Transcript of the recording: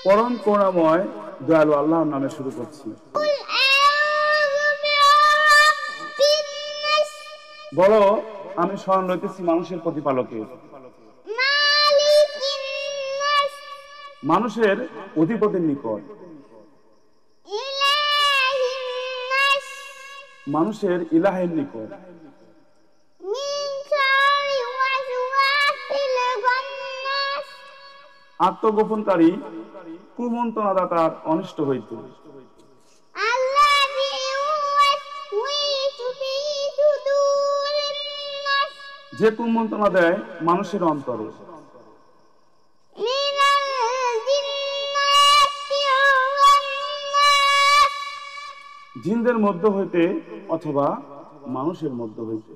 পরম করুণাময় দয়ালু আল্লাহর নামে শুরু করছি। বলো, আমি শরণ লইতেছি মানুষের প্রতিপালকের, মানুষের অধিপতির নিকট, মানুষের ইলাহের নিকট, আত্মগোপনকারী কুমন্ত্রণাদাতার অনিষ্ট হইতে, যে কুমন্ত্রণা দেয় মানুষের অন্তরে, জিনদের মধ্য হইতে অথবা মানুষের মধ্য হইতে।